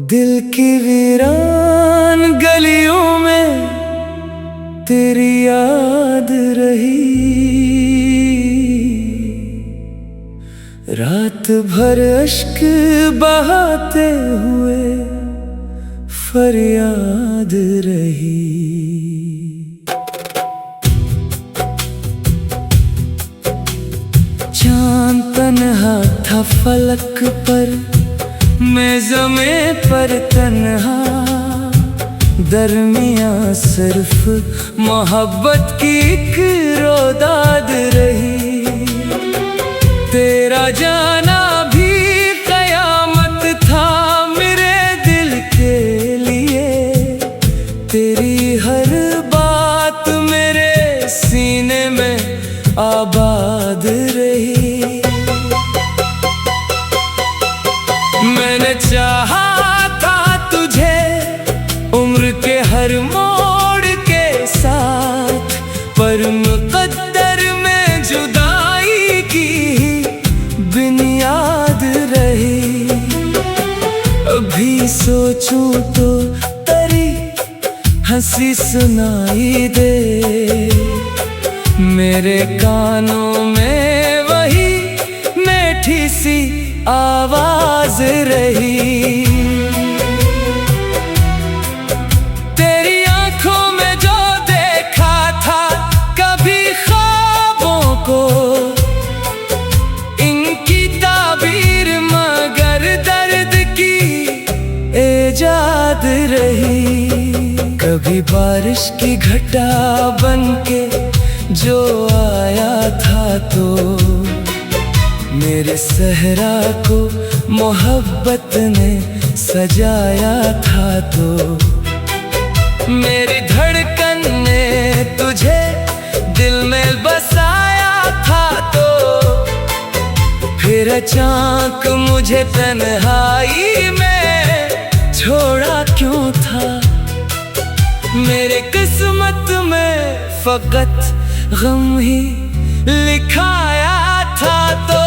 दिल की वीरान गलियों में तेरी याद रही। रात भर अश्क बहाते हुए फरियाद रही। चांद तन्हा था फलक पर, मैं ज़मीं पर तन्हा, दरमियाँ सिर्फ मोहब्बत की एक रोदाद रही। तेरा जाना भी कयामत था मेरे दिल के लिए, तेरी हर बात मेरे सीने में आबाद रही। मैंने चाहा था तुझे उम्र के हर मोड़ के साथ, पर मुक़द्दर में जुदाई की बुनियाद रही। अभी सोचूं तो तेरी हंसी सुनाई दे, मेरे कानों में वही मीठी सी आवाज रही। तेरी आंखों में जो देखा था कभी ख्वाबों को, इनकी ताबीर मगर दर्द की इजाद रही। कभी बारिश की घटा बनके जो आया था तो, मेरे सहरा को मोहब्बत ने सजाया था तो, मेरी धड़कन ने तुझे दिल में बसाया था तो, फिर अचानक मुझे तन्हाई में छोड़ा क्यों था। मेरे किस्मत में फकत गम ही लिखाया था तो।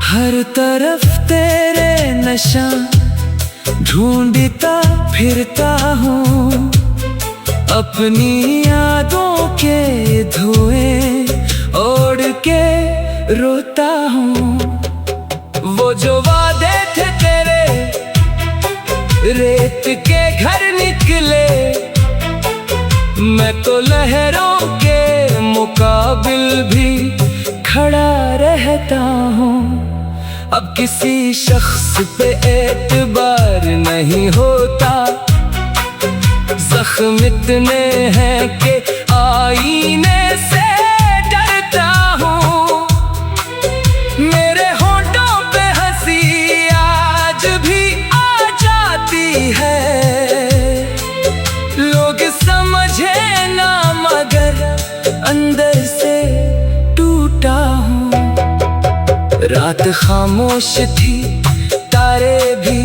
हर तरफ तेरे नशा ढूंढता फिरता हूँ, अपनी यादों के धुएं ओढ़ के रोता हूँ। वो जो वादे थे तेरे रेत के घर निकले, मैं तो लहरों के मुकाबिल भी खड़ा रहता हूँ। अब किसी शख्स पे एतबार नहीं होता, जख्म इतने हैं कि आईने से डरता हूँ। मेरे होंठों पे हंसी आज भी आ जाती है, लोग समझे ना मगर अंदर से टूटा हूँ। रात खामोश थी, तारे भी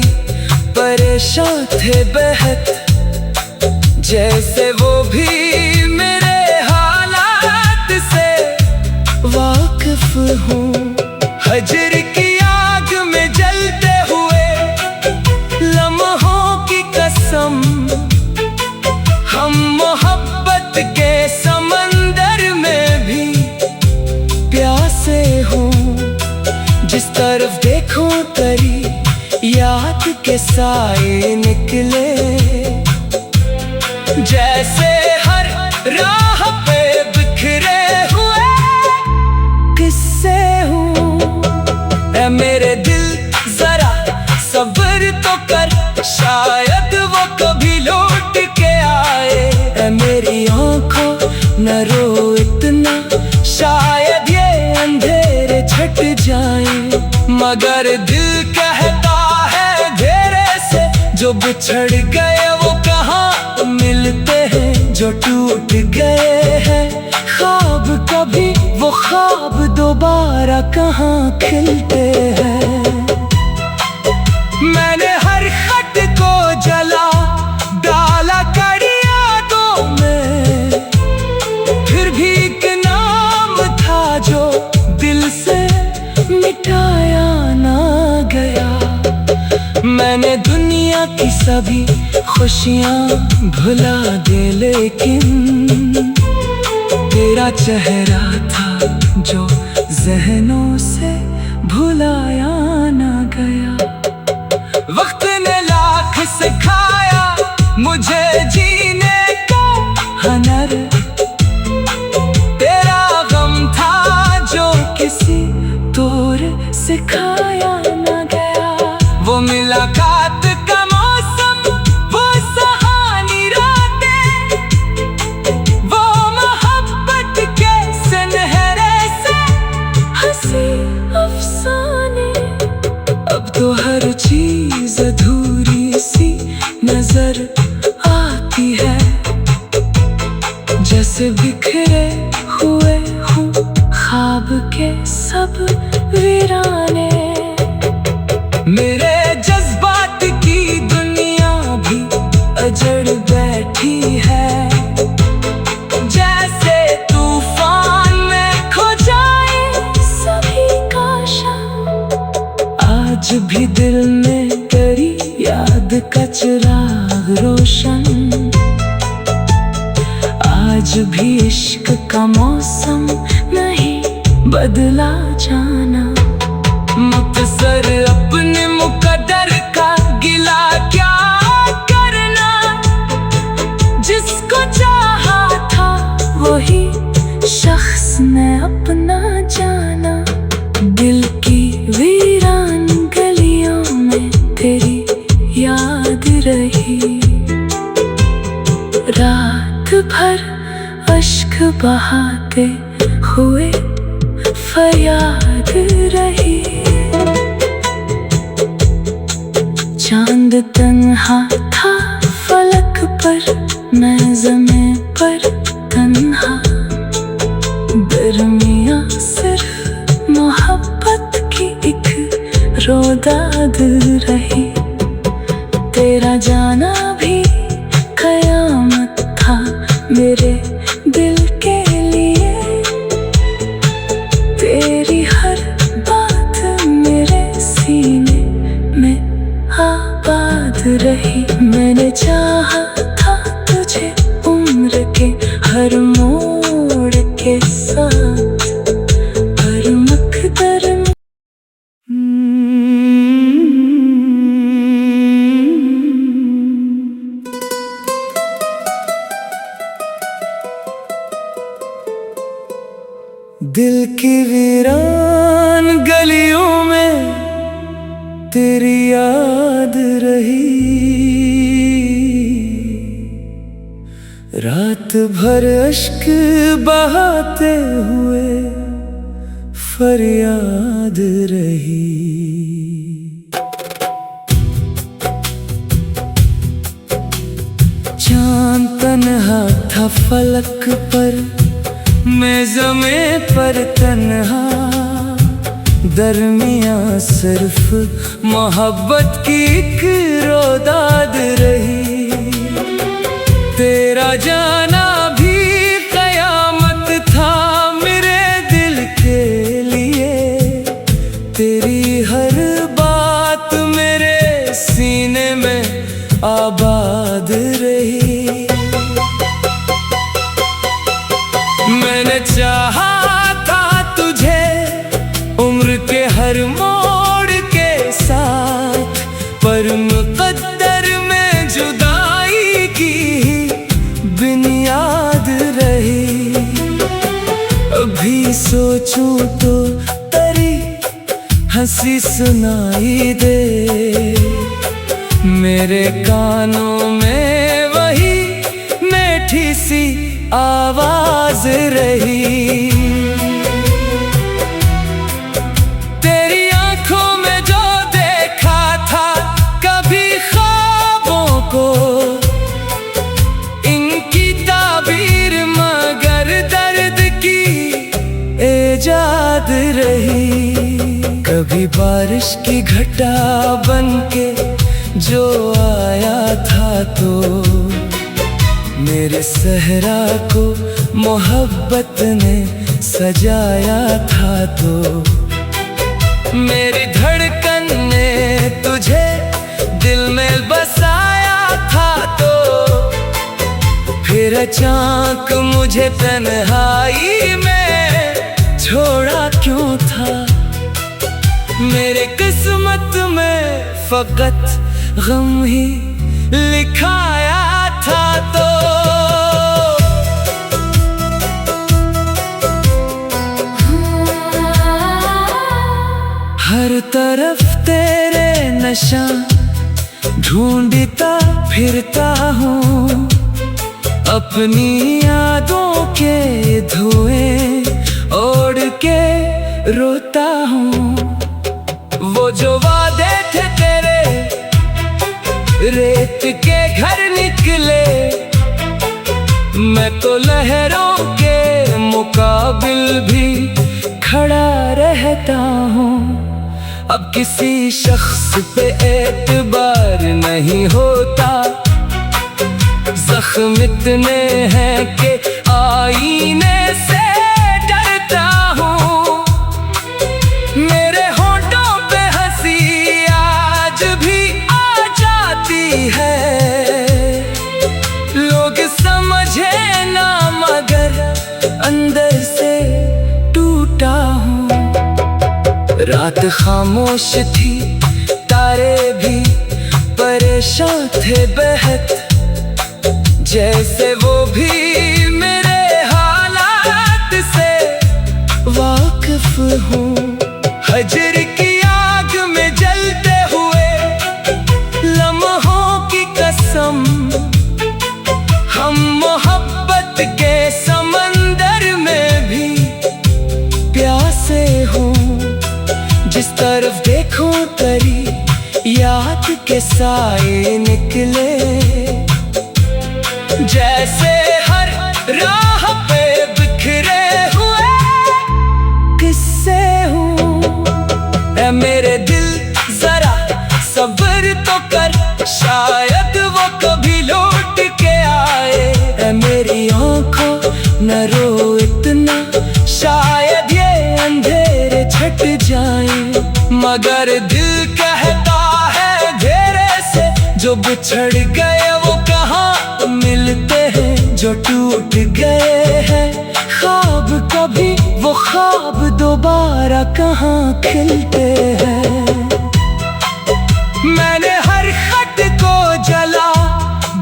परेशान थे बेहद, जैसे वो भी मेरे हालात से वाकिफ हूँ। हजर की आग में जलते हुए लम्हों की कसम, हम मोहब्बत के समंदर में भी प्यासे हूँ। जिस तरफ देखो तेरी याद के साए निकले, जैसे हर राह पे बिखरे हुए किस्से हूँ। ऐ मेरे दिल जरा सब्र तो कर, शायद वो कभी लौट के आए। ऐ मेरी आँखों न रो इतना, शायद ये अंधेरे छट जाए। मगर दिल कहता है घेरे से, जो बिछड़ गए वो कहाँ मिलते हैं, जो टूट गए हैं ख्वाब कभी वो ख्वाब दोबारा कहाँ खिलते हैं। मैंने हर खत को जला डाला कड़ी यादों में, फिर भी एक नाम था मिटाया ना गया। मैंने दुनिया की सभी खुशियाँ भुला दे, लेकिन तेरा चेहरा था जो ज़हनों से भुलाया ना गया। वक्त ने लाख सिखाया मुझे जीने का हुनर, तेरा गम था जो किसी तौर सिखाया ना गया। वो मुलाकात का मौसम, वो सुहानी रातें, वो मोहब्बत के सुनहरे से हंसी अफसाने। अब तो हर चीज अधूरी सी नजर आती है, जैसे बिखरे हुए हों ख्वाब के सब वीराने। मेरे जज्बात की दुनिया भी अजड़ बैठी है, जैसे तूफान में खो जाए सभी का शाम। आज भी दिल में तेरी याद का चिराग रोशन, आज भी इश्क का मौसम नहीं बदला जाना। मुख्तसर अपने मुकद्दर का गिला क्या करना, जिसको चाहा था वही शख्स ने अपना जाना। दिल की वीरान गलियों में तेरी याद रही, रात भर अश्क बहाते हुए फरियाद रही। चांद तन्हा था फलक पर, मैं ज़मीं पर तन्हा। दरमियाँ सिर्फ मोहब्बत की एक रोदाद रही। तेरा जाना भी कयामत था मेरे दिल के लिए, तेरी हर बात मेरे सीने में आबाद रही। मैंने चाहा था तुझे उम्र के हर मोड़ के साथ, हर मकदर में। दिल की वीरान गलियों में तेरी याद रही, रात भर अश्क बहाते हुए फरियाद रही। चांद तन्हा था फलक पर, मैं ज़मीं पर तन्हा। दरमियाँ सिर्फ मोहब्बत की एक रोदाद रही। तेरा जाना भी कयामत था मेरे दिल के लिए, तेरी हर बात मेरे सीने में आबाद रही। मैंने चाहा था तुझे उम्र के हर मोड़ के साथ, पर मुकद्दर में जुदाई की बिन याद रही। अभी सोचूं तो तेरी हंसी सुनाई दे, मेरे कानों में वही मीठी सी आवाज रही। तेरी आंखों में जो देखा था कभी ख्वाबों को, इनकी ताबीर मगर दर्द की इजाद रही। कभी बारिश की घटा बनके जो आया था तो, मेरे सहरा को मोहब्बत ने सजाया था तो। मेरी धड़कन ने तुझे दिल में बसाया था, तो फिर अचानक मुझे तन्हाई में छोड़ा क्यों था। मेरे किस्मत में फकत गम ही लिखाया था, तो हर तरफ तेरे नशा ढूंढता फिरता हूँ, अपनी यादों के धुएं ओढ़ के रोता हूँ। वो जो वादे थे तेरे रेत के घर निकले, मैं तो लहरों के मुकाबिल भी खड़ा रहता हूँ। अब किसी शख्स पे एतबार नहीं होता, जख्म इतने हैं कि आईने से डरता हूँ। मेरे होंठों पे हंसी आज भी आ जाती है, लोग समझे ना मगर अंदर से टूटा हूँ। रात खामोश थी, तारे भी परेशान थे बेहद, जैसे वो भी मेरे हालात से वाकिफ हूँ। हजर की आग में जलते हुए लम्हों की कसम, हम मोहब्बत के समंदर में भी प्यासे हूँ। जिस तरफ देखो तेरी याद के साए निकले, जैसे हर राह पे बिखरे हुए किस्से हूँ। ऐ मेरे दिल जरा सब्र तो कर, शायद वो कभी लौट के आए। ऐ मेरी आँखों न रो इतना, शायद ये अंधेरे छट जाए। मगर दिल कहता है धेरे से, जो बिछड़ गए वो कहाँ मिलते हैं, जो टूट गए हैं ख्वाब कभी वो ख्वाब दोबारा कहाँ खिलते हैं। मैंने हर खत को जला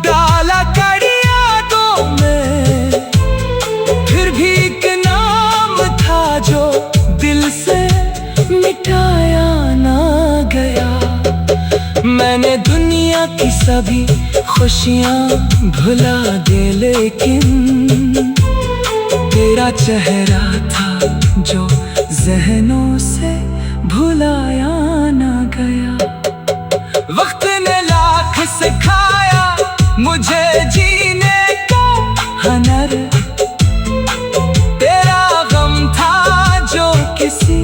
डाला कड़ी यादों में, फिर भी एक नाम था जो दिल से मिटाया ना गया। मैंने दुनिया की सभी खुशियाँ भुला दे, लेकिन तेरा चेहरा था जो ज़हनों से भुलाया ना गया। वक्त ने लाख सिखाया मुझे जीने का हुनर, तेरा गम था जो किसी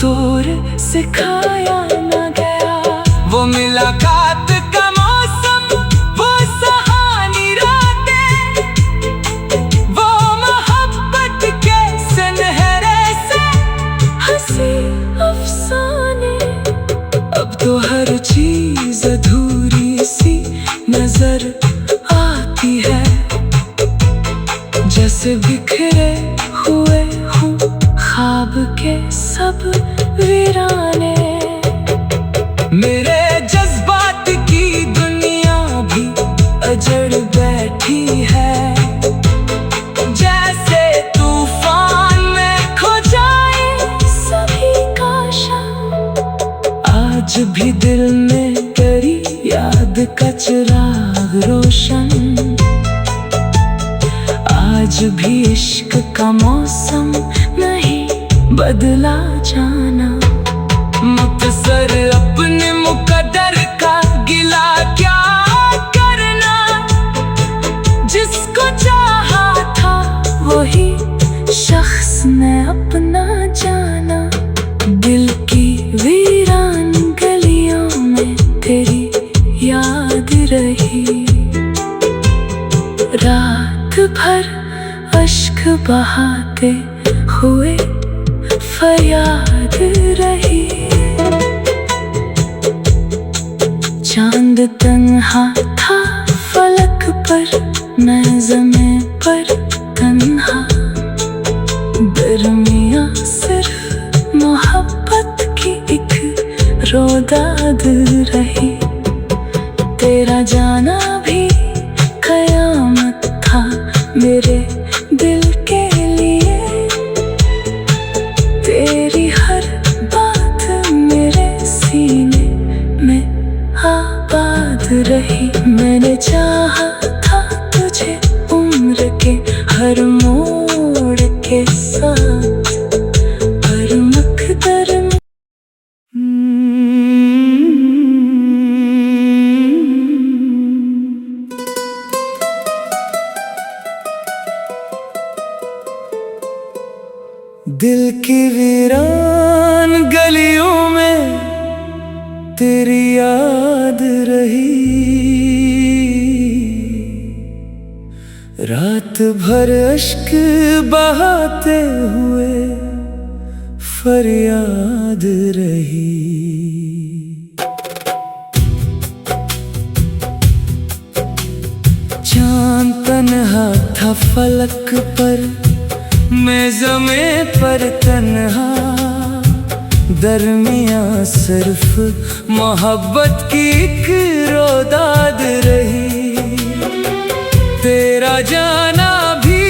तौर सिखाया ना गया। वो मुलाकात का मौसम, वो सुहानी रातें, वो मोहब्बत के सुनहरे से हंसी अफसाने। अब तो हर चीज अधूरी सी नजर आती है, जैसे बिखरे हुए हूँ ख्वाब के सब वीराने। मेरे जज्बात की दुनिया भी अजड़ बैठी है, जैसे तूफान में खो जाए सभी काशा। आज भी दिल में तेरी याद का चिराग रोशन, आज भी इश्क का मौसम नहीं बदला जाना। मुख्तसर अपने मुकद्दर का गिला क्या करना, जिसको चाहा था वही शख्स ने अपना जाना। दिल की वीरान गलियों में तेरी याद रही, रात भर अश्क बहाते हुए फरियाद रही। तन्हा था फलक पर, मैं ज़मीं पर तन्हा। दरमियाँ सिर्फ मोहब्बत की एक रोदाद रही। तेरा जाना भी कयामत था मेरे दिल के लिए। तेरी हर बात मेरे सीने में आबाद रही। मैंने चाहा था तुझे उम्र के हर मोड़ के साथ, पर मकदर में दिल की वीरान गलियों में तेरी याद रही। रात भर अश्क बहाते हुए फरियाद रही। चांद तन्हा था फलक पर, मैं ज़मीं पर तन्हा। दरमियाँ सिर्फ मोहब्बत की एक रोदाद रही। तेरा जाना भी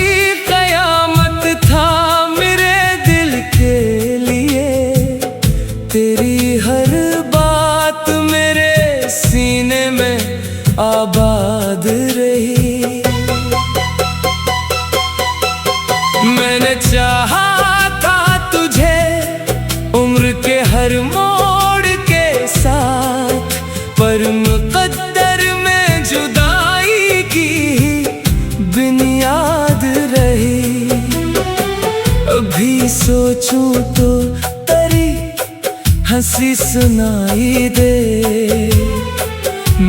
कयामत था मेरे दिल के लिए। तेरी हर बात मेरे सीने में आबाद रही। मैंने चाहा था तुझे उम्र के हर मोड़ के साथ, पर मुकद्दर में जुदाई की बिन याद रही। अभी सोचूं तो तेरी हंसी सुनाई दे।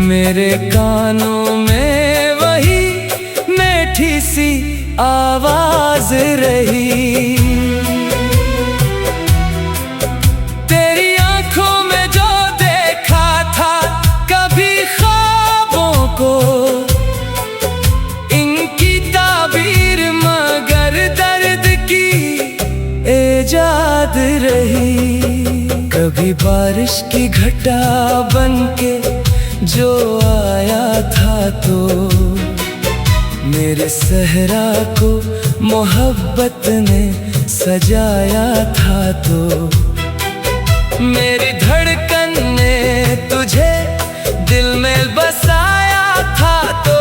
मेरे कानों में वही मीठी सी आवाज रही। तेरी आंखों में जो देखा था कभी ख्वाबों को, इनकी ताबीर मगर दर्द की इजाद रही। कभी बारिश की घटा बनके जो आया था तो मेरे सहरा को मोहब्बत ने सजाया था। तो मेरी धड़कन ने तुझे दिल में बसाया था। तो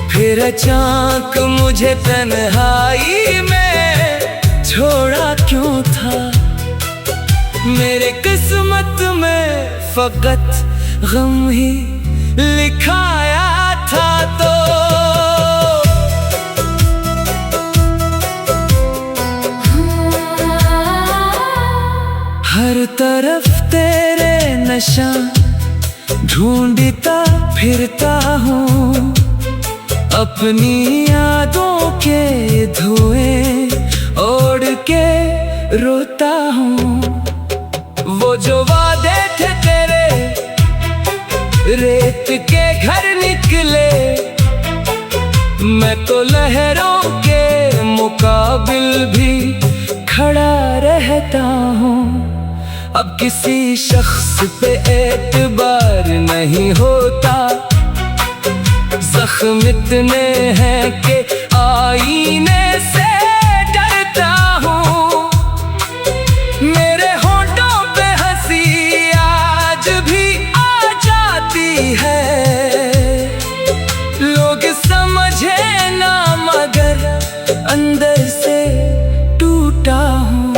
फिर अचानक मुझे तन्हाई में छोड़ा क्यों था। मेरे किस्मत में फकत गम ही लिखाया था। तो हर तरफ तेरे नशा ढूंढता फिरता हूँ। अपनी यादों के धुएं ओढ़ के रोता हूँ। वो जो वादे थे तेरे रेत के घर निकले, मैं तो लहरों के मुकाबिल भी खड़ा रहता हूँ। अब किसी शख्स पे एतबार नहीं होता। जख्म इतने हैं कि आईने से डरता हूँ। मेरे होंठों पे हंसी आज भी आ जाती है। लोग समझे ना मगर अंदर से टूटा हूँ।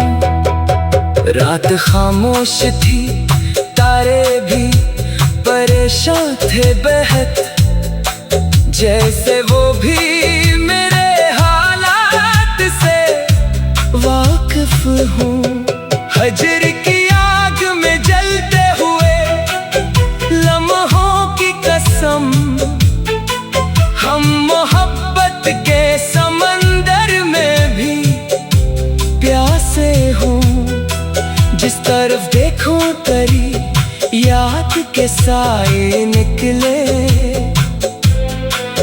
रात खामोश थी, तारे भी परेशान थे बहत। जैसे वो भी मेरे हालात से वाकिफ हूँ। हजर की आग में जलते हुए लम्हों की कसम, हम मोहब्बत के समंदर में भी प्यासे हों। जिस तरफ देखो तरी याद के साए निकले,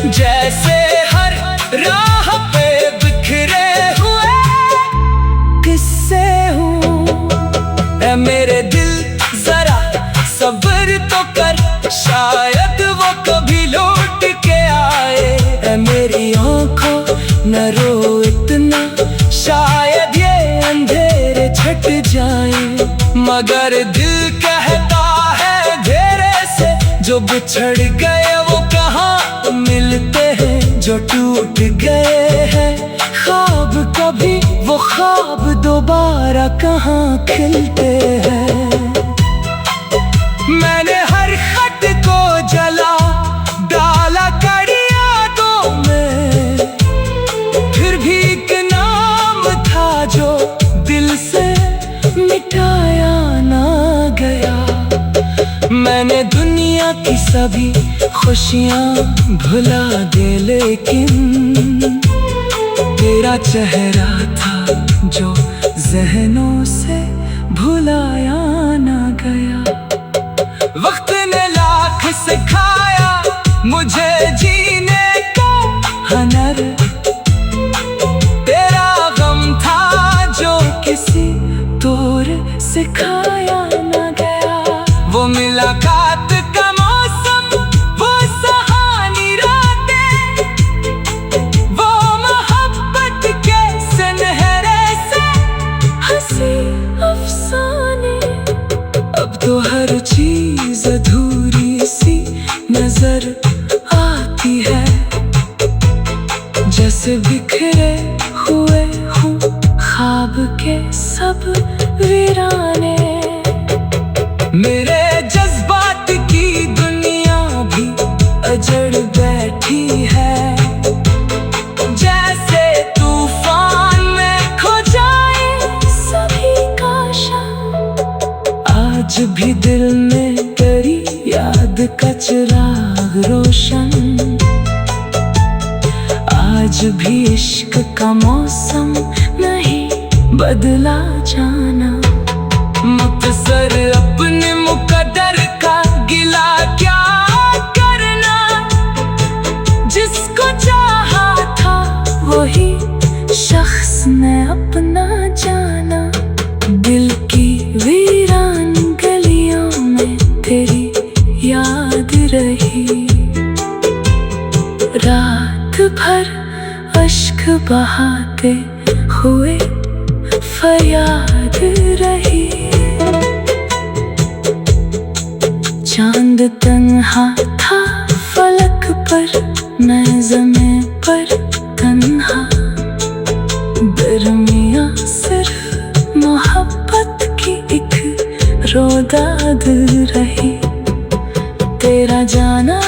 जैसे हर राह पे बिखरे हुए किस्से हूँ। ऐ मेरे दिल जरा सब्र तो कर, शायद वो कभी लौट के आए। ऐ मेरी आँखों न रो इतना, शायद ये अंधेरे छट जाए। मगर दिल कहता है धेरे से, जो बिछड़ गए वो कहाँ मिलते हैं। जो टूट गए हैं ख्वाब कभी, वो ख्वाब दोबारा कहाँ खिलते हैं। मैंने हर खत को जला डाला कड़ी यादों में, फिर भी एक नाम था जो दिल से मिटाया ना गया। मैंने दुनिया की सभी खुशियाँ भुला दे, लेकिन तेरा चेहरा था जो ज़हनों से भुलाया ना गया। वक्त ने लाख सिखाया मुझे जीने का हुनर, तेरा गम था जो किसी तौर सिखाया ना गया। वो मुलाकात का मौसम, वो सुहानी रातें, वो मोहब्बत के सुनहरे से हंसी अफसाने। अब तो हर चीज अधूरी सी नजर आती है, जैसे बिखरे हुए हूँ ख्वाब के सब वीराने। मेरे जज्बात की दुनिया भी अजड़ बैठी है, जैसे तूफान में खो जाए सभी का शा। आज भी दिल में तेरी याद का चिराग रोशन, आज भी इश्क का मौसम नहीं बदला जाना। मुख्तसर अपने मुकद्दर का गिला क्या करना, जिसको चाहा था वही शख्स ने अपना जाना। दिल की वीरान गलियों में तेरी याद रही, रात भर अश्क बहाते हुए फरियाद रही। चांद तन्हा था फलक पर, मैं ज़मीं पर तन्हा। दरमियाँ सिर्फ मोहब्बत की एक रोदाद रही। तेरा जाना